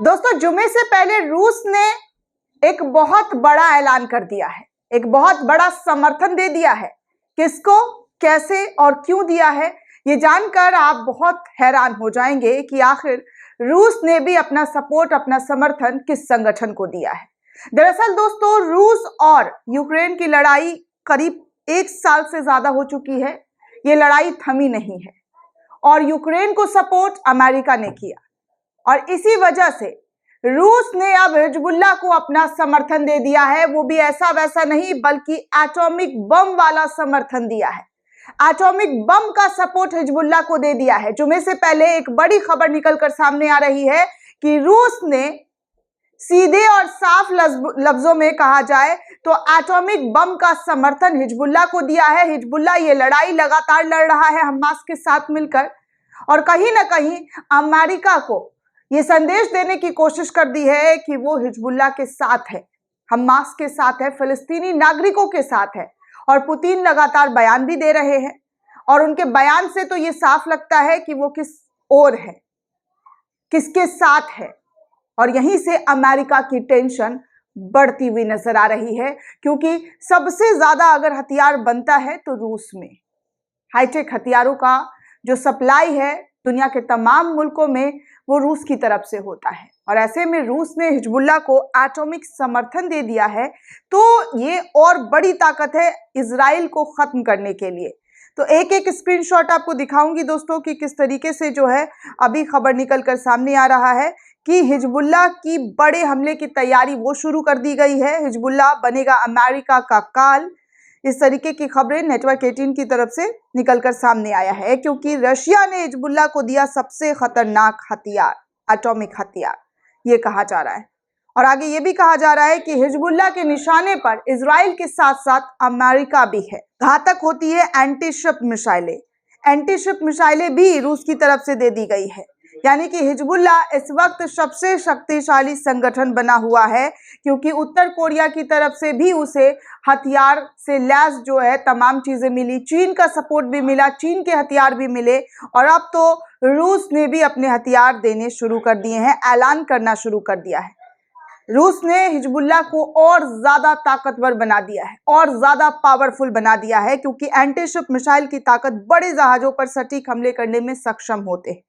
दोस्तों, जुमे से पहले रूस ने एक बहुत बड़ा ऐलान कर दिया है, एक बहुत बड़ा समर्थन दे दिया है। किसको, कैसे और क्यों दिया है, ये जानकर आप बहुत हैरान हो जाएंगे कि आखिर रूस ने भी अपना सपोर्ट, अपना समर्थन किस संगठन को दिया है। दरअसल दोस्तों, रूस और यूक्रेन की लड़ाई करीब 1 साल से ज्यादा हो चुकी है। ये लड़ाई थमी नहीं है और यूक्रेन को सपोर्ट अमेरिका ने किया और इसी वजह से रूस ने अब हिजबुल्लाह को अपना समर्थन दे दिया है। वो भी ऐसा वैसा नहीं, बल्कि एटॉमिक बम वाला समर्थन दिया है। एटॉमिक बम का सपोर्ट हिजबुल्लाह को दे दिया है। जुमे से पहले एक बड़ी खबर निकलकर सामने आ रही है कि रूस ने सीधे और साफ लफ्जों में कहा जाए तो एटॉमिक बम का समर्थन हिजबुल्लाह को दिया है। हिजबुल्लाह ये लड़ाई लगातार लड़ रहा है हमास के साथ मिलकर और कहीं ना कहीं अमेरिका को ये संदेश देने की कोशिश कर दी है कि वो हिजबुल्लाह के साथ है, हमास के साथ है, फिलिस्तीनी नागरिकों के साथ है। और पुतिन लगातार बयान भी दे रहे हैं और उनके बयान से तो ये साफ लगता है कि वो किस ओर है, किसके साथ है। और यहीं से अमेरिका की टेंशन बढ़ती हुई नजर आ रही है, क्योंकि सबसे ज्यादा अगर हथियार बनता है तो रूस में हाईटेक हथियारों का जो सप्लाई है दुनिया के तमाम मुल्कों में, वो रूस की तरफ से होता है। और ऐसे में रूस ने हिजबुल्लाह को एटॉमिक समर्थन दे दिया है, तो ये और बड़ी ताकत है इजराइल को खत्म करने के लिए। तो एक एक स्क्रीनशॉट आपको दिखाऊंगी दोस्तों कि किस तरीके से जो है अभी खबर निकलकर सामने आ रहा है कि हिजबुल्लाह की बड़े हमले की तैयारी वो शुरू कर दी गई है। हिजबुल्लाह बनेगा अमेरिका का काल, इस तरीके की खबरें नेटवर्क 18 की तरफ से निकलकर सामने आया है, क्योंकि रशिया ने हिजबुल्लाह को दिया सबसे खतरनाक हथियार, एटॉमिक हथियार, ये कहा जा रहा है। और आगे ये भी कहा जा रहा है कि हिजबुल्लाह के निशाने पर इजराइल के साथ साथ अमेरिका भी है। घातक होती है एंटीशिप मिसाइलें। एंटीशिप मिसाइलें भी रूस की तरफ से दे दी गई है, यानी कि हिजबुल्लाह इस वक्त सबसे शक्तिशाली संगठन बना हुआ है, क्योंकि उत्तर कोरिया की तरफ से भी उसे हथियार से लैस जो है तमाम चीजें मिली, चीन का सपोर्ट भी मिला, चीन के हथियार भी मिले और अब तो रूस ने भी अपने हथियार देने शुरू कर दिए हैं, ऐलान करना शुरू कर दिया है। रूस ने हिजबुल्लाह को और ज्यादा ताकतवर बना दिया है और ज्यादा पावरफुल बना दिया है, क्योंकि एंटीशिप मिसाइल की ताकत बड़े जहाजों पर सटीक हमले करने में सक्षम होते हैं।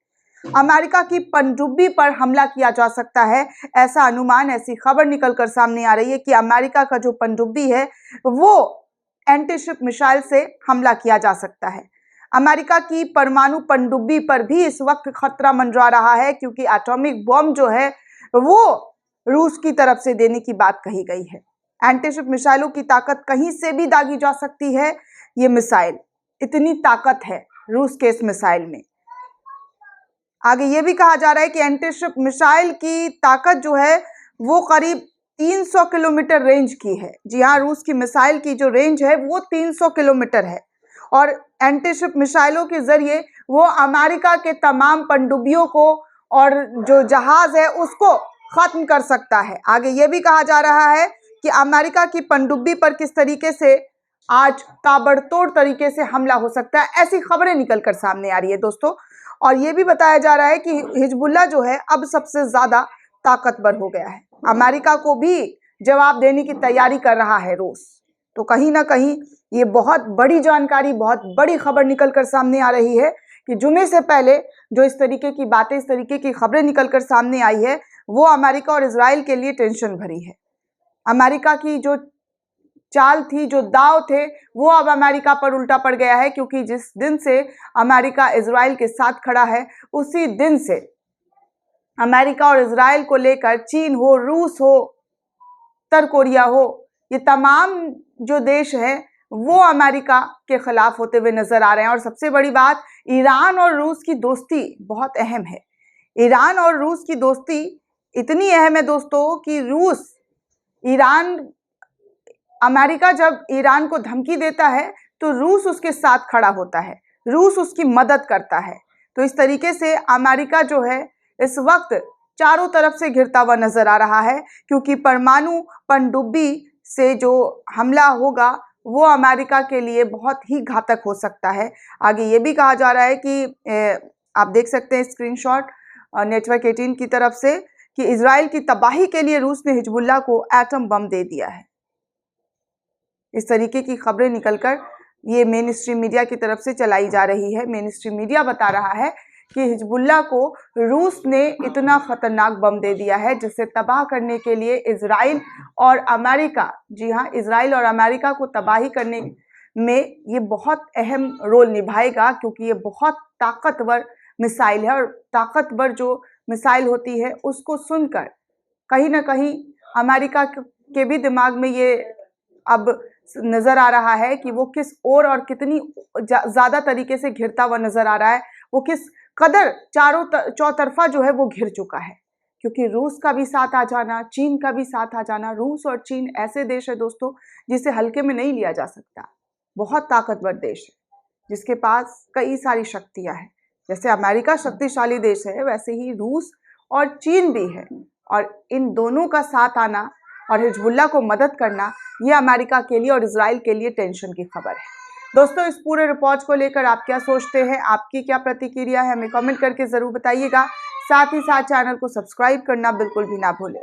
अमेरिका की पनडुब्बी पर हमला किया जा सकता है, ऐसा अनुमान, ऐसी खबर निकलकर सामने आ रही है कि अमेरिका का जो पनडुब्बी है वो एंटीशिप मिसाइल से हमला किया जा सकता है। अमेरिका की परमाणु पनडुब्बी पर भी इस वक्त खतरा मंडरा रहा है, क्योंकि एटॉमिक बम जो है वो रूस की तरफ से देने की बात कही गई है। एंटीशिप मिसाइलों की ताकत कहीं से भी दागी जा सकती है। ये मिसाइल, इतनी ताकत है रूस के इस मिसाइल में। आगे ये भी कहा जा रहा है कि एंटीशिप मिसाइल की ताकत जो है वो करीब 300 किलोमीटर रेंज की है। जी हाँ, रूस की मिसाइल की जो रेंज है वो 300 किलोमीटर है और एंटीशिप मिसाइलों के जरिए वो अमेरिका के तमाम पनडुब्बियों को और जो जहाज है उसको खत्म कर सकता है। आगे ये भी कहा जा रहा है कि अमेरिका की पनडुब्बी पर किस तरीके से आज ताबड़तोड़ तरीके से हमला हो सकता है, ऐसी खबरें निकलकर सामने आ रही है दोस्तों। और ये भी बताया जा रहा है कि हिजबुल्लाह जो है अब सबसे ज्यादा ताकतवर हो गया है। अमेरिका को भी जवाब देने की तैयारी कर रहा है रूस। तो कहीं ना कहीं ये बहुत बड़ी जानकारी, बहुत बड़ी खबर निकलकर सामने आ रही है कि जुमे से पहले जो इस तरीके की बातें, इस तरीके की खबरें निकलकर सामने आई है, वो अमेरिका और इजराइल के लिए टेंशन भरी है। अमेरिका की जो चाल थी, जो दाव थे, वो अब अमेरिका पर उल्टा पड़ गया है, क्योंकि जिस दिन से अमेरिका इजराइल के साथ खड़ा है उसी दिन से अमेरिका और इजराइल को लेकर चीन हो, रूस हो, उत्तर कोरिया हो, ये तमाम जो देश हैं वो अमेरिका के खिलाफ होते हुए नजर आ रहे हैं। और सबसे बड़ी बात, ईरान और रूस की दोस्ती बहुत अहम है। ईरान और रूस की दोस्ती इतनी अहम है दोस्तों कि रूस, ईरान, अमेरिका जब ईरान को धमकी देता है तो रूस उसके साथ खड़ा होता है, रूस उसकी मदद करता है। तो इस तरीके से अमेरिका जो है इस वक्त चारों तरफ से घिरता हुआ नजर आ रहा है, क्योंकि परमाणु पनडुब्बी से जो हमला होगा वो अमेरिका के लिए बहुत ही घातक हो सकता है। आगे ये भी कहा जा रहा है कि आप देख सकते हैं स्क्रीनशॉट नेटवर्क 18 की तरफ से कि इजराइल की तबाही के लिए रूस ने हिजबुल्लाह को एटम बम दे दिया है। इस तरीके की खबरें निकलकर ये मेन स्ट्रीम मीडिया की तरफ से चलाई जा रही है। मेन स्ट्रीम मीडिया बता रहा है कि हिजबुल्लाह को रूस ने इतना खतरनाक बम दे दिया है जिसे तबाह करने के लिए इजराइल और अमेरिका, जी हाँ, इजराइल और अमेरिका को तबाही करने में ये बहुत अहम रोल निभाएगा, क्योंकि ये बहुत ताकतवर मिसाइल है और ताकतवर जो मिसाइल होती है उसको सुनकर कहीं ना कहीं अमेरिका के भी दिमाग में ये अब नजर आ रहा है कि वो किस ओर और कितनी ज्यादा तरीके से घिरता हुआ नजर आ रहा है, वो किस कदर चौतरफा जो है वो घिर चुका है। क्योंकि रूस का भी साथ आ जाना, चीन का भी साथ आ जाना, रूस और चीन ऐसे देश है दोस्तों जिसे हल्के में नहीं लिया जा सकता। बहुत ताकतवर देश है जिसके पास कई सारी शक्तियां हैं। जैसे अमेरिका शक्तिशाली देश है, वैसे ही रूस और चीन भी है। और इन दोनों का साथ आना और हिजबुल्लाह को मदद करना, ये अमेरिका के लिए और इजराइल के लिए टेंशन की खबर है। दोस्तों, इस पूरे रिपोर्ट को लेकर आप क्या सोचते हैं, आपकी क्या प्रतिक्रिया है, हमें कमेंट करके जरूर बताइएगा। साथ ही साथ चैनल को सब्सक्राइब करना बिल्कुल भी ना भूलें।